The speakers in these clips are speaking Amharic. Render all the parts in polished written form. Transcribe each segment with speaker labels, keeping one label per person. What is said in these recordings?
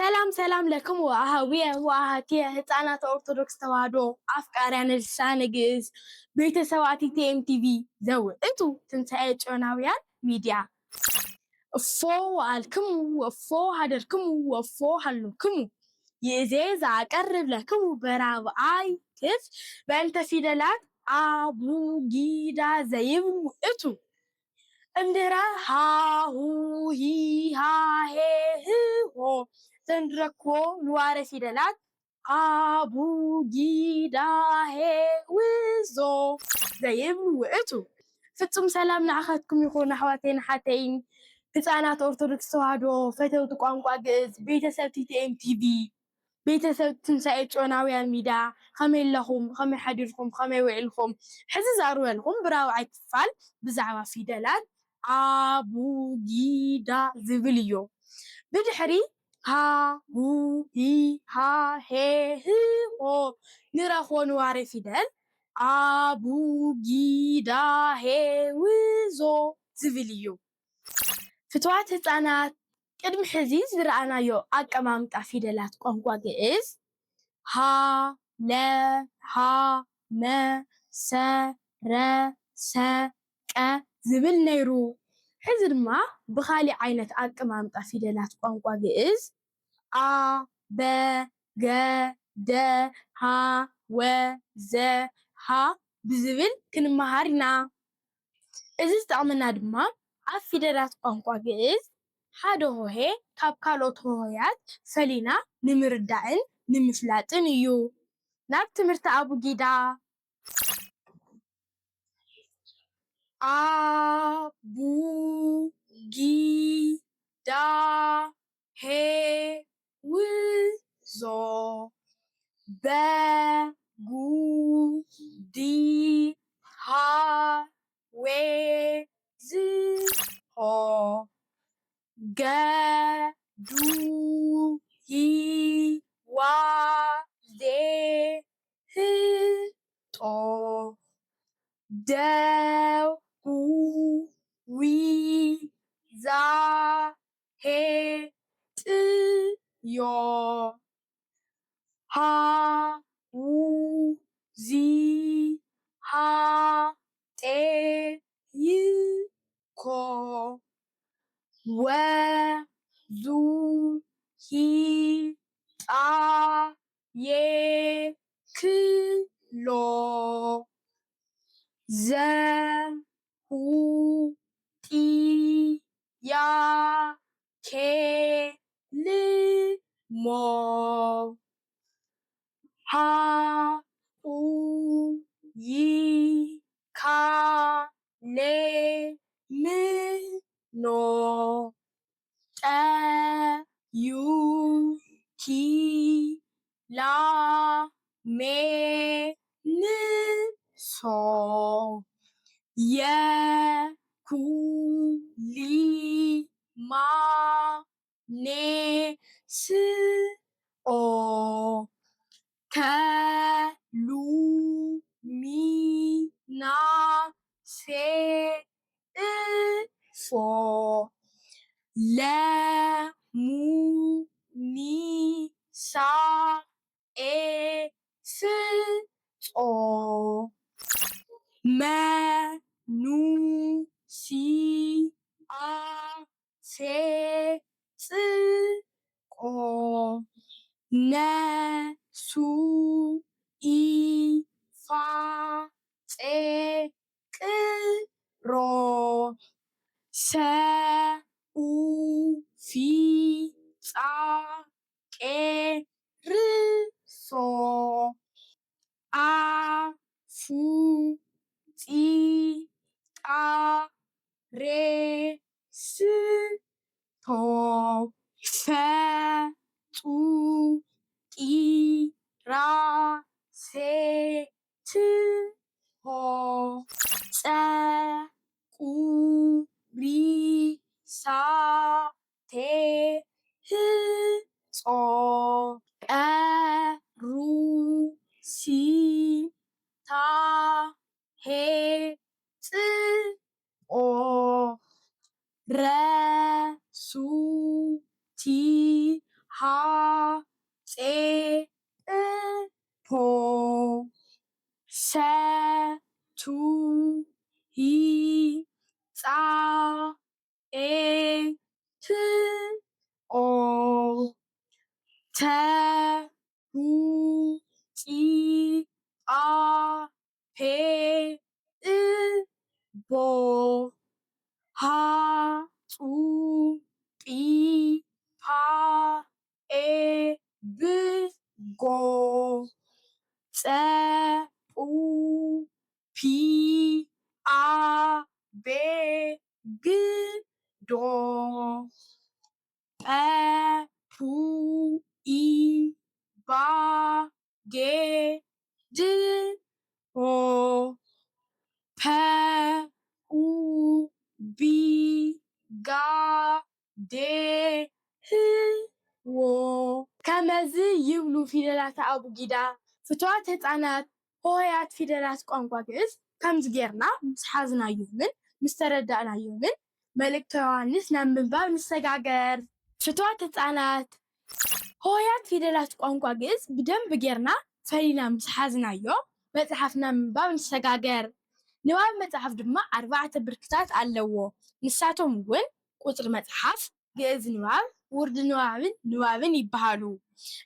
Speaker 1: ሰላም ለክሙ አሃዊየ ወአሃቲየ ህፃናት ኦርቶዶክስ ተዋህዶ አፍቃርያን ልሳነ ግዕዝ ቤተሰባት ቲኤምቲቪ ዘውዕቱ ትንሣኤ ጽዮናውያን ሚድያ እፎ ዋልክሙ ወፎ ሀደርክሙ ወፎ ሀሎክሙ ይእዜ ዘአቀርብ ለክሙ በራብዓይ ክፍል በእንተ ፊደላት አቡጊዳ ዘይብል ውእቱ እምድኅረ ሃሁ ሂሃ ሄ ህሆ ዘንረክቦ ንዋረ ፊደላት አቡጊዳ ሄ ውዞ ዘይብል ውእቱ። ፍጹም ሰላም ንኣኻትኩም ይኹን ኣሕዋተይን ሓተይን ህፃናት ኦርቶዶክስ ተዋህዶ ፈተውቲ ቋንቋ ግዕዝ ቤተሰብ ቲኤምቲቪ ቤተሰብ ትንሣኤ ጽዮናውያን ሚድያ ከመይ ኣለኹም? ከመይ ሓዲርኩም? ከመይ ውዒልኩም? ሕዚ ዝቐርበልኩም ብራብዓይ ክፋል ብዛዕባ ፊደላት አቡጊዳ ዝብል እዩ። ብድሕሪ ሃሁ ሂሃ ሄ ህሆ ንረኽቦ ንዋረ ፊደል አቡጊዳ ሄ ውዞ ዝብል እዩ። ፍትዋት ህፃናት ቅድሚ ሕዚ ዝረኣናዮ ኣቀማምጣ ፊደላት ቋንቋ ግዕዝ ሃ ለ ሃ መ ሰ ረ ሰ ቀ ዝብል ነይሩ። ሕዚ ድማ ብኻሊእ ዓይነት ኣቀማምጣ ፊደላት ቋንቋ ግዕዝ አ በ ገ ደ ሃ ወ ዘ ሃ ብዝብል ክንመሃር ኢና። እዚ ዝጠቕመና ድማ ኣብ ፊደላት ቋንቋ ግዕዝ ሓደ ሆሄ ካብ ካልኦት ሆሄያት ፈሊና ንምርዳእን ንምፍላጥን እዩ። ናብ ትምህርቲ ኣቡጊዳ አቡጊዳ ሄ ውዞ በጉዲሃ ዌዝሖ ገዱሂዋ ዜህጦ ደዊዛ ሄጥዮ ሃውዚሃ ጤይኮ ወዙሂጣ የክሎ ዘሁጢያ ኬልሞ ሃጡይካ ሌምኖ ጠዩኪላሜንሶ የኩሊማኔስኦ ከሉሚናሴእፎ ለሙኒሳኤፍጾ መኑሲአሴጽቆ ነሱኢፋጼቅሮ ሰኡፊጻቄርሶ አፉጢጣሬስቶ ፈጡቂራሴትሆ ጸቁሪሳቴህጾ ቀሩሲታሄጽቆ ረሱቲሃ ኤ ት ኦ ተ ሁ ጪ ጳ ፔ እ ቦ ሃ ጹ ጲ ፓ ኤ ብ ጎ ጸ ጱ ፒ አ ቤ ግ ዶ ጰ ፑ ኢ ባ ጌ ድ ሆ ፐ ኡ ቢ ጋ ዴ ህ ዎ ከመዝ ይብሉ ፊደላት አቡጊዳ ፍትዋት ህፃናት ሆሄያት ፊደላት ቋንቋ ግዕዝ ከምዚ ጌርና ምስ ሓዝናዮምን ምስ ተረዳእናዮምን መልእክተ ዮሃንስ ናብ ምንባብ ንሰጋገር። ፍትዋት ህፃናት ሆሄያት ፊደላት ቋንቋ ግዕዝ ብደንቢ ጌርና ፈሊና ምስ ሓዝናዮ መፅሓፍና ምንባብ ንሰጋገር። ንባብ መፅሓፍ ድማ 4 ብርክታት ኣለዎ። ንሳቶም እውን ቁፅሪ መፅሓፍ፣ ግዕዝ ንባብ፣ ውርዲ ንባብን ይበሃሉ።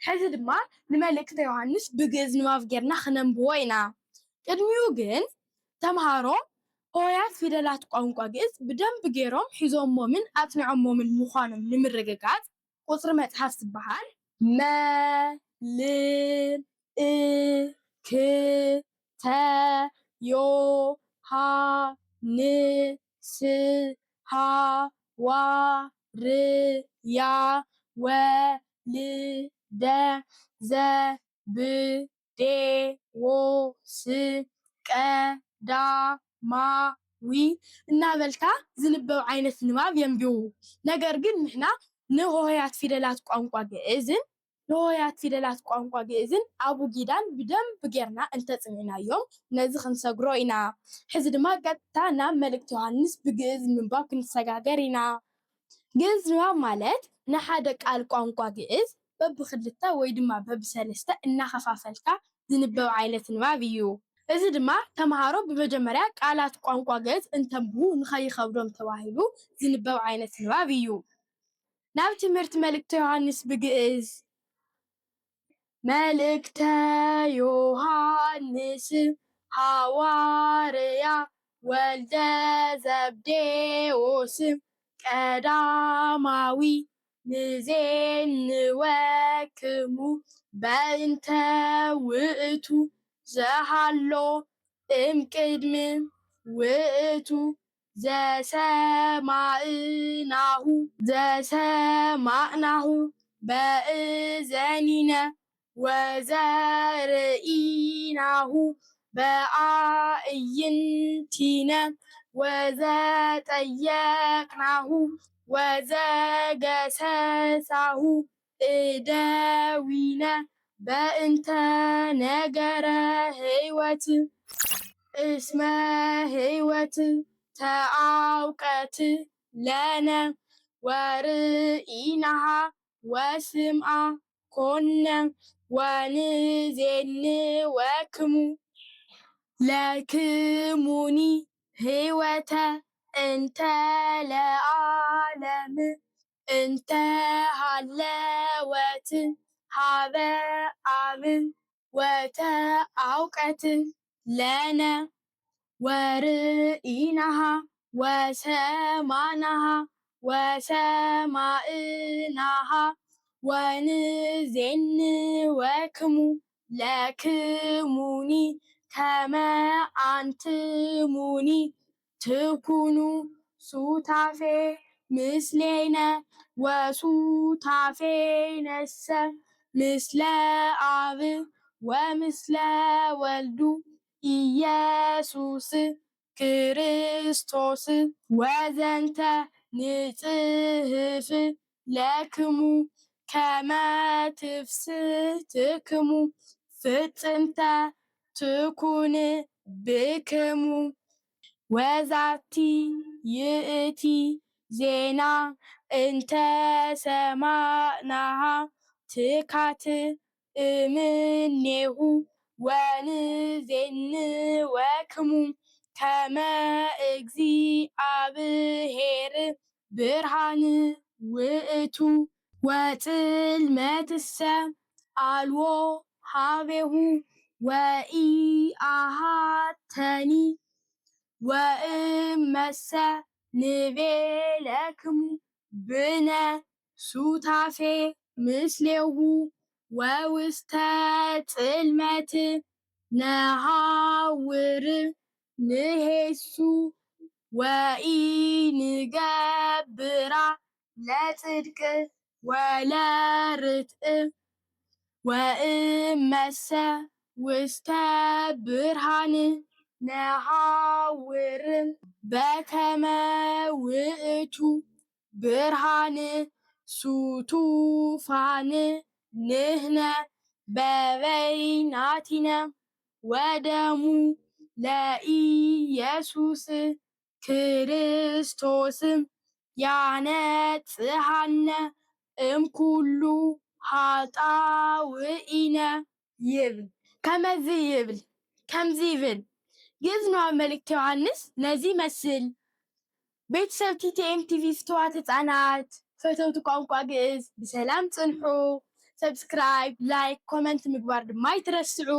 Speaker 1: ሕዚ ድማ ንመልእክተ ዮሃንስ ብግዕዝ ንባብ ጌርና ክነንብቦ ኢና። ቅድሚኡ ግን ተምሃሮ ሆሄያት ፊደላት ቋንቋ ግዕዝ ብደንቢ ጌሮም ሒዞሞምን ኣፅኒዖሞምን ምዃኖም ንምርግጋፅ ቁፅሪ መፅሓፍ ዝበሃል መ ል እ ክ ተ ዮ ሃ ን ስ ሃ ዋ ር ያ ወ ል ደ ዘ ብ ዴ ዎ ስ ቀ ዳ ማ ዊ እናበልካ ዝንበብ ዓይነት ንባብ የንብቡ። ነገር ግን ንሕና ንሆሄያት ፊደላት ቋንቋ ግዕዝን ኣቡጊዳን ብደንቢ ጌርና እንተፅኒዕናዮም ነዚ ክንሰግሮ ኢና። ሕዚ ድማ ቀጥታ ናብ መልእክተ ዮሃንስ ብግዕዝ ምንባብ ክንሰጋገር ኢና። ግዕዝ ንባብ ማለት ንሓደ ቃል ቋንቋ ግዕዝ በብክልተ ወይ ድማ በብሰለስተ እናኸፋፈልካ ዝንበብ ዓይነት ንባብ እዩ። እዚ ድማ ተምሃሮ ብመጀመርያ ቃላት ቋንቋ ግዕዝ እንተንብቡ ንኸይከብዶም ተባሂሉ ዝንበብ ዓይነት ንባብ እዩ። ናብ ትምህርቲ መልእክተ ዮሃንስ ብግዕዝ መልእክተ ዮሃንስ ሃዋርያ ወልደ ዘብዴዎስ ቀዳማዊ ንዜንወክሙ በእንተ ውእቱ ዘሃሎ እምቅድሚ ውእቱ ዘሰማዕናሁ በእዘኒነ ወዘርኢናሁ በአዕይንቲነ ወዘጠየቅናሁ ወዘገሰሳሁ እደዊነ በእንተ ነገረ ሕይወት እስመ ሕይወት ተአውቀት ለነ ወርኢናሃ ወስምዓ ኮነ ወንዜንወክሙ ለክሙኒ ሕይወተ እንተ ለዓለም እንተ ሃለወት ሃበ አብ ወተአውቀት ለነ ወርኢናሃ ወሰማዕናሃ ወንዜንወክሙ ለክሙኒ ከመ አንትሙኒ ትኩኑ ሱታፌ ምስሌነ ወሱታፌነሰ ምስለ አብ ወምስለ ወልዱ ኢየሱስ ክርስቶስ ወዘንተ ንጽሕፍ ለክሙ ከመ ትፍሥሕትክሙ ፍጽምተ ትኩን ብክሙ ወዛቲ ይእቲ ዜና እንተ ሰማዕናሃ ትካት እምኔሁ ወንዜንወክሙ ከመ እግዚአብሔር ብርሃን ውእቱ ወጽልመትሰ አልዎ ሀቤሁ ወኢአሃተኒ ወእመሰ ንቤለክሙ ብነ ሱታፌ ምስሌሁ ወውስተ ጽልመት ነሐውር ንሄሱ ወኢንገብራ ለጽድቅ ወለርትዕ ወእመሰ ውስተ ብርሃን ነሐውር በከመ ውእቱ ብርሃን ሱቱፋን ንሕነ በበይናቲነ ወደሙ ለኢየሱስ ክርስቶስ ያነጽሐነ እምኩሉ ኃጣውኢነ ይብል። ከምዚ ይብል ግዕዝ ንባብ መልእክተ ዮሐንስ ነዚህ ይመስል። ቤተሰብ ቲቲኤም ቲቪ ፍትዋት ህፃናት ፈተውቲ ቋንቋ ግዕዝ ብሰላም ጽንሑ። ሰብስክራይብ፣ ላይክ፣ ኮመንት ምግባር ድማ አይትረስዑ።